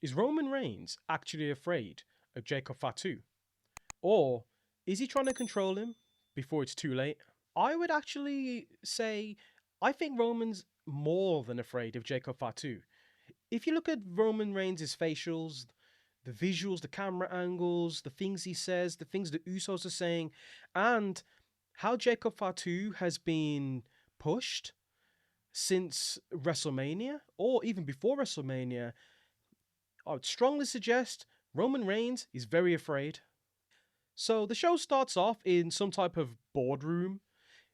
Is Roman Reigns actually afraid of Jacob Fatu? Or is he trying to control him before it's too late? I would actually say I think Roman's more than afraid of Jacob Fatu. If you look at Roman Reigns' facials, the visuals, the camera angles, the things he says, the things the Usos are saying, and how Jacob Fatu has been pushed since WrestleMania, or even before WrestleMania, I would strongly suggest Roman Reigns is very afraid. So the show starts off in some type of boardroom.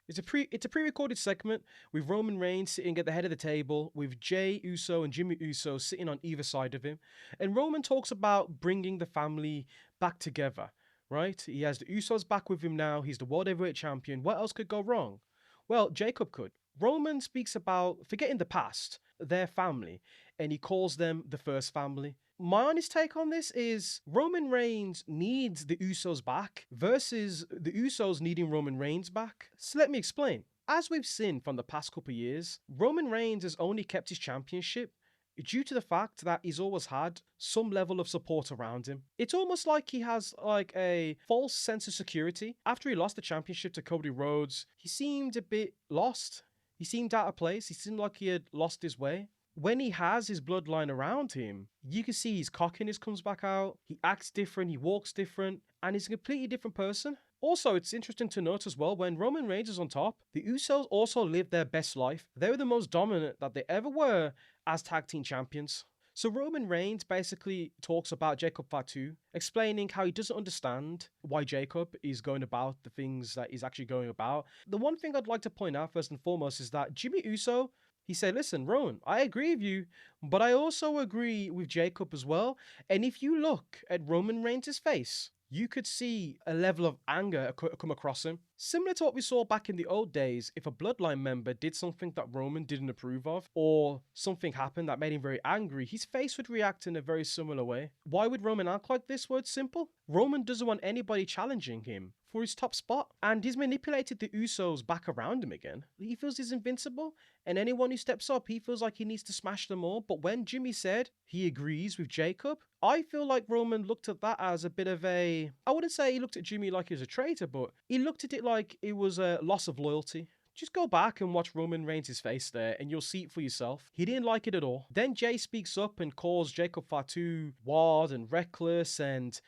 It's a pre-recorded segment with Roman Reigns sitting at the head of the table with Jey Uso and Jimmy Uso sitting on either side of him. And Roman talks about bringing the family back together, right? He has the Usos back with him now. He's the World Heavyweight Champion. What else could go wrong? Well, Jacob could. Roman speaks about forgetting the past, their family, and he calls them the first family. My honest take on this is Roman Reigns needs the Usos back versus the Usos needing Roman Reigns back. So let me explain. As we've seen from the past couple of years, Roman Reigns has only kept his championship due to the fact that he's always had some level of support around him. It's almost like he has like a false sense of security. After he lost the championship to Cody Rhodes, he seemed a bit lost. He seemed out of place. He seemed like he had lost his way. When he has his bloodline around him, you can see his cockiness comes back out. He acts different, he walks different, and he's a completely different person. Also, it's interesting to note as well, when Roman Reigns is on top, the Usos also lived their best life. They were the most dominant that they ever were as tag team champions. So Roman Reigns basically talks about Jacob Fatu, explaining how he doesn't understand why Jacob is going about the things that he's actually going about. The one thing I'd like to point out first and foremost is that Jimmy Uso, he said, listen, Rowan, I agree with you, but I also agree with Jacob as well. And if you look at Roman Reigns' face, you could see a level of anger come across him. Similar to what we saw back in the old days, if a Bloodline member did something that Roman didn't approve of, or something happened that made him very angry, his face would react in a very similar way. Why would Roman act like this? Well, it's simple. Roman doesn't want anybody challenging him for his top spot, and he's manipulated the Usos back around him again. He feels he's invincible, and anyone who steps up, he feels like he needs to smash them all. But when Jimmy said he agrees with Jacob, I feel like Roman looked at that as a bit of a... I wouldn't say he looked at Jimmy like he was a traitor, but he looked at it like it was a loss of loyalty. Just go back and watch Roman Reigns' face there and you'll see it for yourself. He didn't like it at all. Then Jay speaks up and calls Jacob Fatu wild and reckless, and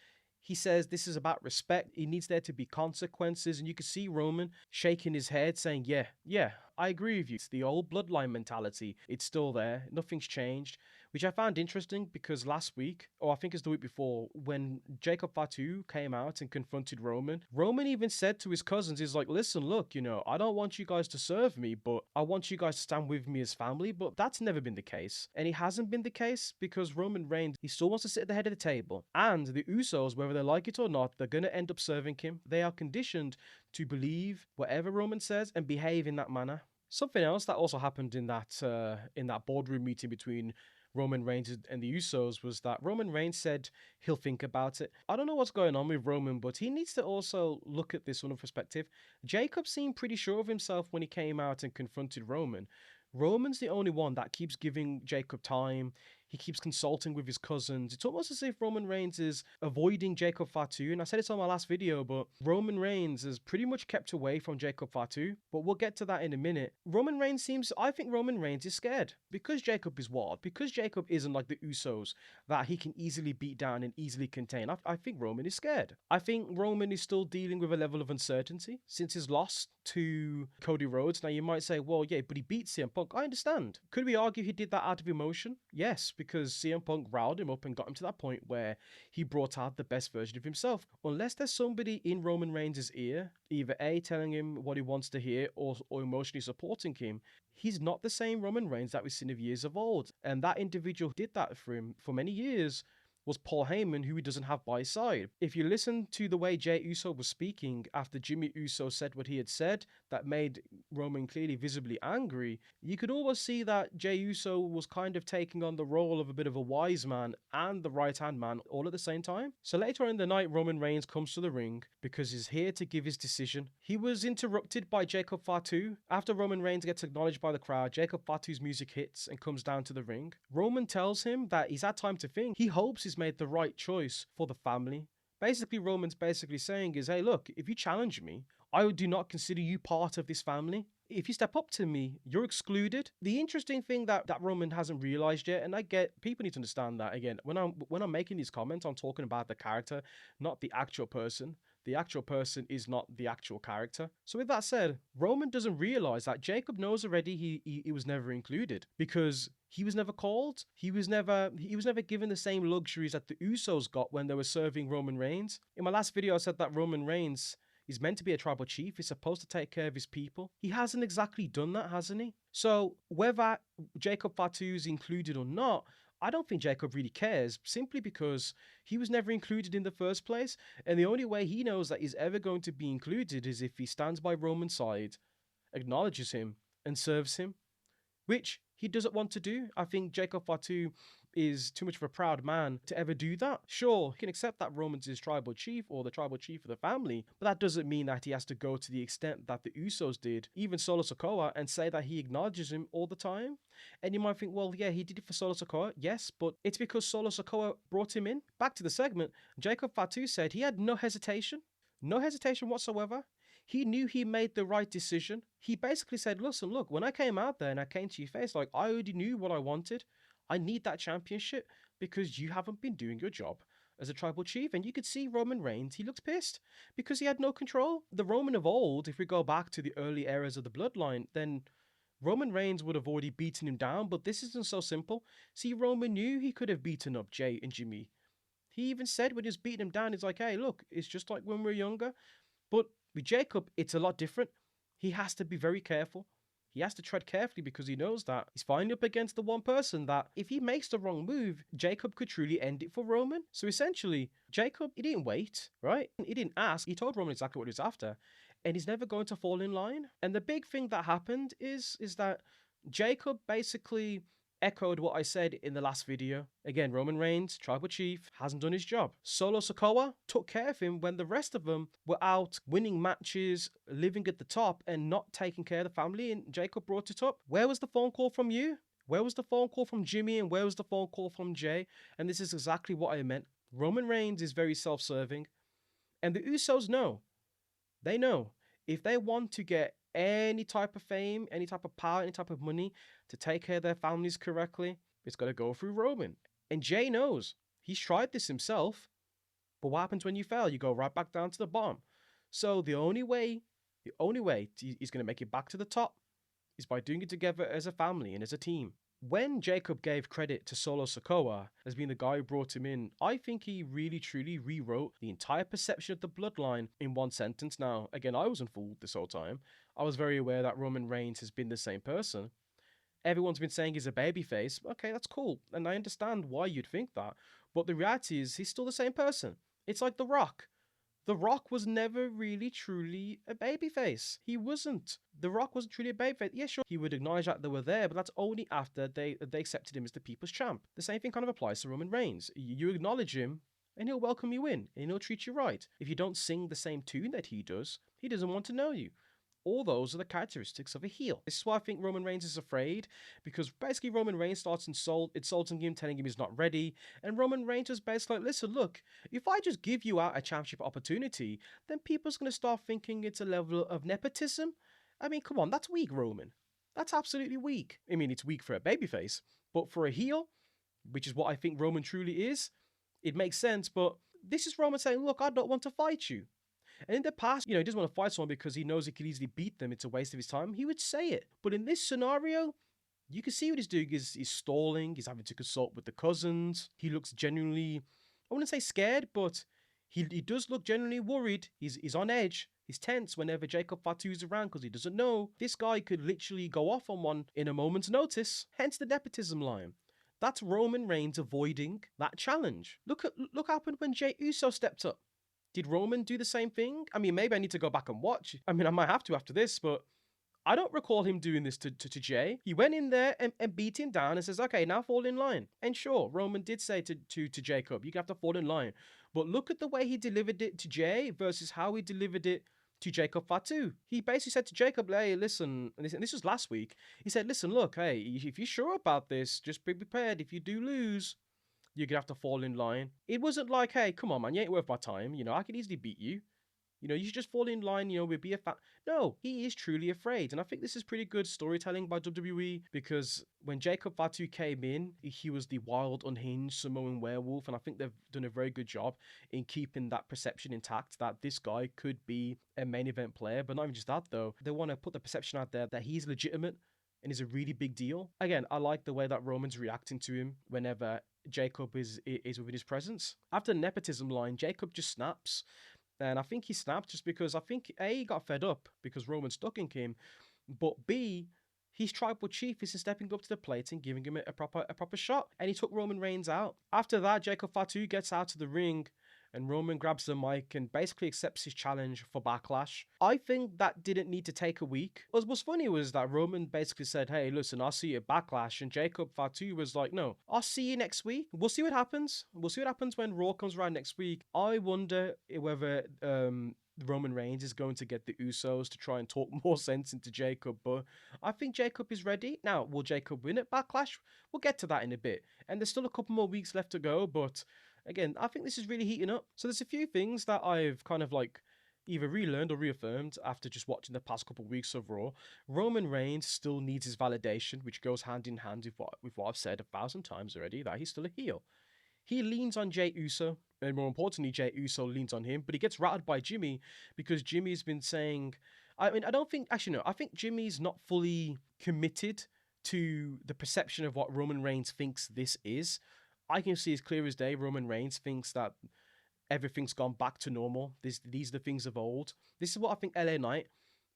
he says this is about respect. It needs there to be consequences. And you can see Roman shaking his head saying, yeah, I agree with you. It's the old bloodline mentality. It's still there. Nothing's changed. Which I found interesting because last week, or I think it's the week before, when Jacob Fatu came out and confronted Roman, Roman even said to his cousins, he's like, listen, look, I don't want you guys to serve me, but I want you guys to stand with me as family. But that's never been the case. And it hasn't been the case because Roman Reigns, he still wants to sit at the head of the table. And the Usos, whether they like it or not, they're going to end up serving him. They are conditioned to believe whatever Roman says and behave in that manner. Something else that also happened in that boardroom meeting between Roman Reigns and the Usos was that Roman Reigns said he'll think about it. I don't know what's going on with Roman, but he needs to also look at this from a perspective. Jacob seemed pretty sure of himself when he came out and confronted Roman. Roman's the only one that keeps giving Jacob time. He keeps consulting with his cousins. It's almost as if Roman Reigns is avoiding Jacob Fatu. And I said it on my last video, but Roman Reigns has pretty much kept away from Jacob Fatu. But we'll get to that in a minute. I think Roman Reigns is scared. Because Jacob is wild. Because Jacob isn't like the Usos that he can easily beat down and easily contain. I think Roman is scared. I think Roman is still dealing with a level of uncertainty since his loss to Cody Rhodes. Now you might say, well, yeah, but he beat CM Punk. I understand. Could we argue he did that out of emotion? Yes, because CM Punk riled him up and got him to that point where he brought out the best version of himself. Unless there's somebody in Roman Reigns' ear, either A, telling him what he wants to hear or emotionally supporting him, he's not the same Roman Reigns that we've seen of years of old. And that individual who did that for him for many years was Paul Heyman, who he doesn't have by his side. If you listen to the way Jey Uso was speaking after Jimmy Uso said what he had said, that made Roman clearly visibly angry, you could almost see that Jey Uso was kind of taking on the role of a bit of a wise man and the right-hand man all at the same time. So later on in the night, Roman Reigns comes to the ring because he's here to give his decision. He was interrupted by Jacob Fatu. After Roman Reigns gets acknowledged by the crowd, Jacob Fatu's music hits and comes down to the ring. Roman tells him that he's had time to think. He hopes he's made the right choice for the family. Basically, Roman's basically saying is, hey, look, if you challenge me, I do not consider you part of this family. If you step up to me, you're excluded. The interesting thing that Roman hasn't realized yet, and I get people need to understand that again, when I'm making these comments, I'm talking about the character, not the actual person. The actual person is not the actual character. So with that said, Roman doesn't realize that Jacob knows already he was never included because he was never called. He was never given the same luxuries that the Usos got when they were serving Roman Reigns. In my last video, I said that Roman Reigns is meant to be a tribal chief. He's supposed to take care of his people. He hasn't exactly done that, hasn't he? So whether Jacob Fatu is included or not, I don't think Jacob really cares, simply because he was never included in the first place, and the only way he knows that he's ever going to be included is if he stands by Roman's side, acknowledges him, and serves him, which he doesn't want to do. I think Jacob Fatu is too much of a proud man to ever do that. Sure, he can accept that Roman's his tribal chief or the tribal chief of the family, but that doesn't mean that he has to go to the extent that the Usos did, even Solo Sikoa, and say that he acknowledges him all the time. And you might think, well, yeah, he did it for Solo Sikoa, yes, but it's because Solo Sikoa brought him in. Back to the segment, Jacob Fatu said he had no hesitation whatsoever. He knew he made the right decision. He basically said, listen, look, when I came out there and I came to your face, like, I already knew what I wanted. I need that championship because you haven't been doing your job as a tribal chief. And you could see Roman Reigns, he looks pissed because he had no control. The Roman of old, if we go back to the early eras of the Bloodline, then Roman Reigns would have already beaten him down, but this isn't so simple. See, Roman knew he could have beaten up Jey and Jimmy. He even said when he was beating him down, he's like, hey, look, it's just like when we were younger. But with Jacob, it's a lot different. He has to be very careful. He has to tread carefully because he knows that he's finally up against the one person that if he makes the wrong move, Jacob could truly end it for Roman. So essentially, Jacob, he didn't wait, right? He didn't ask. He told Roman exactly what he was after. And he's never going to fall in line. And the big thing that happened is that Jacob basically echoed what I said in the last video. Again, Roman Reigns, tribal chief, hasn't done his job. Solo Sikoa took care of him when the rest of them were out winning matches, living at the top, and not taking care of the family, and Jacob brought it up. Where was the phone call from you? Where was the phone call from Jimmy, and where was the phone call from Jey? And this is exactly what I meant. Roman Reigns is very self-serving, and the Usos know. They know. If they want to get any type of fame, any type of power, any type of money to take care of their families correctly, it's got to go through Roman. And Jey knows. He's tried this himself. But what happens when you fail? You go right back down to the bottom. So the only way he's going to make it back to the top is by doing it together as a family and as a team. When Jacob gave credit to Solo Sikoa as being the guy who brought him in, I think he really truly rewrote the entire perception of the Bloodline in one sentence. Now, again, I wasn't fooled this whole time. I was very aware that Roman Reigns has been the same person. Everyone's been saying he's a babyface. Okay, that's cool. And I understand why you'd think that. But the reality is he's still the same person. It's like The Rock. The Rock was never really truly a babyface. He wasn't. The Rock wasn't truly a babyface. Yeah, sure, he would acknowledge that they were there, but that's only after they accepted him as the people's champ. The same thing kind of applies to Roman Reigns. You acknowledge him, and he'll welcome you in, and he'll treat you right. If you don't sing the same tune that he doesn't want to know you. All those are the characteristics of a heel. This is why I think Roman Reigns is afraid, because basically Roman Reigns starts insulting him, telling him he's not ready, and Roman Reigns is basically like, listen, look, if I just give you out a championship opportunity, then people's going to start thinking it's a level of nepotism. I mean, come on, that's weak, Roman. That's absolutely weak. I mean, it's weak for a babyface, but for a heel, which is what I think Roman truly is, it makes sense, but this is Roman saying, look, I don't want to fight you. And in the past, he doesn't want to fight someone because he knows he could easily beat them. It's a waste of his time. He would say it. But in this scenario, you can see what he's doing. He's stalling. He's having to consult with the cousins. He looks genuinely, I wouldn't say scared, but he does look genuinely worried. He's on edge. He's tense whenever Jacob Fatu is around because he doesn't know. This guy could literally go off on one in a moment's notice. Hence the nepotism line. That's Roman Reigns avoiding that challenge. Look what happened when Jey Uso stepped up. Did Roman do the same thing? I mean, maybe I need to go back and watch. I mean, I might have to after this, but I don't recall him doing this to Jey. He went in there and beat him down and says, okay, now fall in line. And sure, Roman did say to Jacob, you have to fall in line. But look at the way he delivered it to Jey versus how he delivered it to Jacob Fatu. He basically said to Jacob, hey, listen, and this was last week. He said, listen, look, hey, if you're sure about this, just be prepared. If you do lose, you're going to have to fall in line. It wasn't like, hey, come on, man, you ain't worth my time. You know, I could easily beat you. You know, you should just fall in line, you know, we'd be a fan. No, he is truly afraid. And I think this is pretty good storytelling by WWE because when Jacob Fatu came in, he was the wild, unhinged Samoan werewolf. And I think they've done a very good job in keeping that perception intact that this guy could be a main event player. But not even just that, though. They want to put the perception out there that he's legitimate and is a really big deal. Again, I like the way that Roman's reacting to him whenever Jacob is within his presence. After the nepotism line, Jacob just snaps. And I think he snapped just because I think A, he got fed up because Roman stuck in him, but B, his tribal chief isn't stepping up to the plate and giving him a proper shot. And he took Roman Reigns out. After that, Jacob Fatu gets out of the ring and Roman grabs the mic and basically accepts his challenge for Backlash. I think that didn't need to take a week. What's funny was that Roman basically said, hey, listen, I'll see you at Backlash. And Jacob Fatu was like, no, I'll see you next week. We'll see what happens. We'll see what happens when Raw comes around next week. I wonder whether Roman Reigns is going to get the Usos to try and talk more sense into Jacob, but I think Jacob is ready. Now, will Jacob win at Backlash? We'll get to that in a bit. And there's still a couple more weeks left to go, but again, I think this is really heating up. So there's a few things that I've kind of like either relearned or reaffirmed after just watching the past couple of weeks of Raw. Roman Reigns still needs his validation, which goes hand in hand with what I've said 1,000 times already, that he's still a heel. He leans on Jey Uso, and more importantly, Jey Uso leans on him, but he gets rattled by Jimmy because Jimmy's been saying, I mean, I don't think, actually, no, I think Jimmy's not fully committed to the perception of what Roman Reigns thinks this is. I can see as clear as day, Roman Reigns thinks that everything's gone back to normal. These are the things of old. This is what I think LA Knight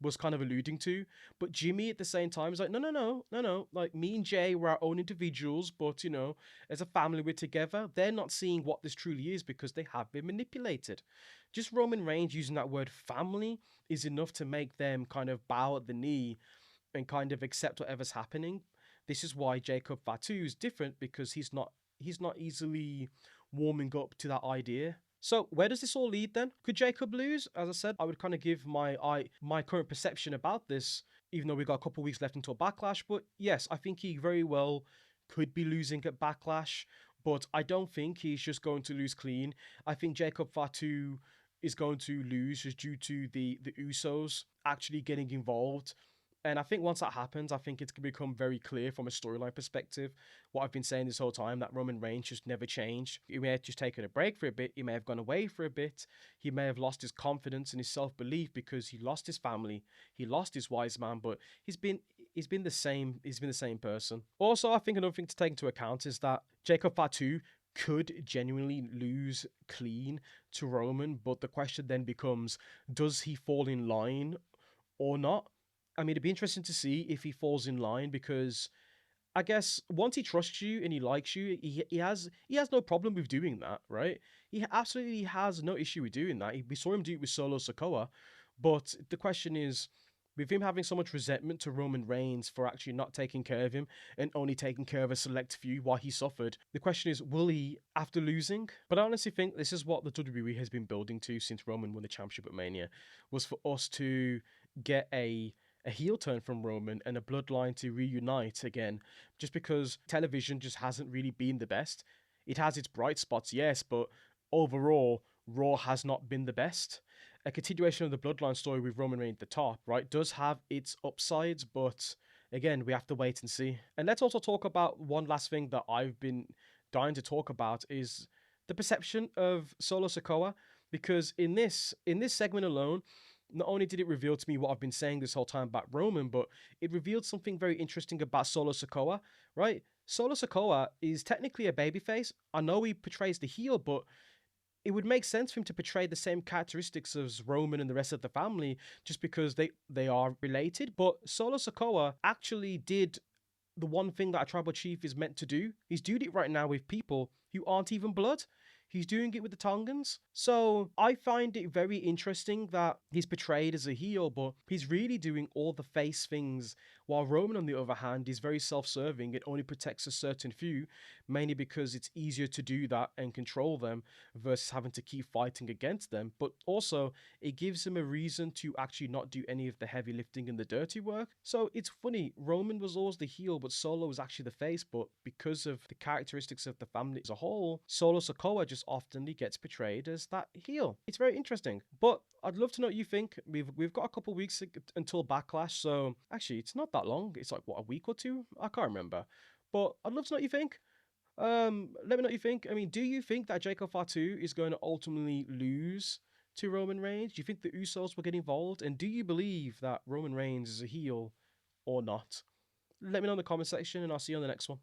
was kind of alluding to. But Jimmy at the same time is like, no. Like, me and Jey, we're our own individuals, but, you know, as a family, we're together. They're not seeing what this truly is because they have been manipulated. Just Roman Reigns using that word family is enough to make them kind of bow at the knee and kind of accept whatever's happening. This is why Jacob Fatu is different, because he's not easily warming up to that idea. So where does this all lead then? Could Jacob lose? As I said, I would kind of give my current perception about this, even though we've got a couple of weeks left until Backlash. But yes, I think he very well could be losing at Backlash, but I don't think he's just going to lose clean. I think Jacob Fatu is going to lose just due to the Usos actually getting involved. And I think once that happens, I think it's going to become very clear from a storyline perspective what I've been saying this whole time, that Roman Reigns just never changed. He may have just taken a break for a bit. He may have gone away for a bit. He may have lost his confidence and his self-belief because he lost his family. He lost his wise man, but he's been the same. He's been the same person. Also, I think another thing to take into account is that Jacob Fatu could genuinely lose clean to Roman, but the question then becomes, does he fall in line or not? I mean, it'd be interesting to see if he falls in line, because I guess once he trusts you and he likes you, he has no problem with doing that, right? He absolutely has no issue with doing that. We saw him do it with Solo Sikoa, but the question is, with him having so much resentment to Roman Reigns for actually not taking care of him and only taking care of a select few while he suffered, the question is, will he after losing? But I honestly think this is what the WWE has been building to since Roman won the championship at Mania, was for us to get a heel turn from Roman and a Bloodline to reunite again, just because television just hasn't really been the best. It has its bright spots, yes, but overall, Raw has not been the best. A continuation of the Bloodline story with Roman Reigns at the top, right, does have its upsides, but again, we have to wait and see. And let's also talk about one last thing that I've been dying to talk about, is the perception of Solo Sikoa, because in this segment alone, not only did it reveal to me what I've been saying this whole time about Roman, but it revealed something very interesting about Solo Sikoa, right? Solo Sikoa is technically a babyface. I know he portrays the heel, but it would make sense for him to portray the same characteristics as Roman and the rest of the family, just because they are related. But Solo Sikoa actually did the one thing that a tribal chief is meant to do. He's doing it right now with people who aren't even blood. He's doing it with the Tongans. So I find it very interesting that he's portrayed as a heel, but he's really doing all the face things, while Roman, on the other hand, is very self serving. It only protects a certain few, mainly because it's easier to do that and control them versus having to keep fighting against them. But also, it gives him a reason to actually not do any of the heavy lifting and the dirty work. So it's funny, Roman was always the heel, but Solo was actually the face. But because of the characteristics of the family as a whole, Solo Sikoa just often gets portrayed as that heel. It's very interesting. But I'd love to know what you think. We've got a couple weeks until Backlash, so actually it's not that long. It's like what, a week or two? I can't remember. But I'd love to know what you think. Let me know what you think. I mean, do you think that Jacob Fatu is going to ultimately lose to Roman Reigns? Do you think the Usos will get involved? And do you believe that Roman Reigns is a heel or not? Let me know in the comment section, and I'll see you on the next one.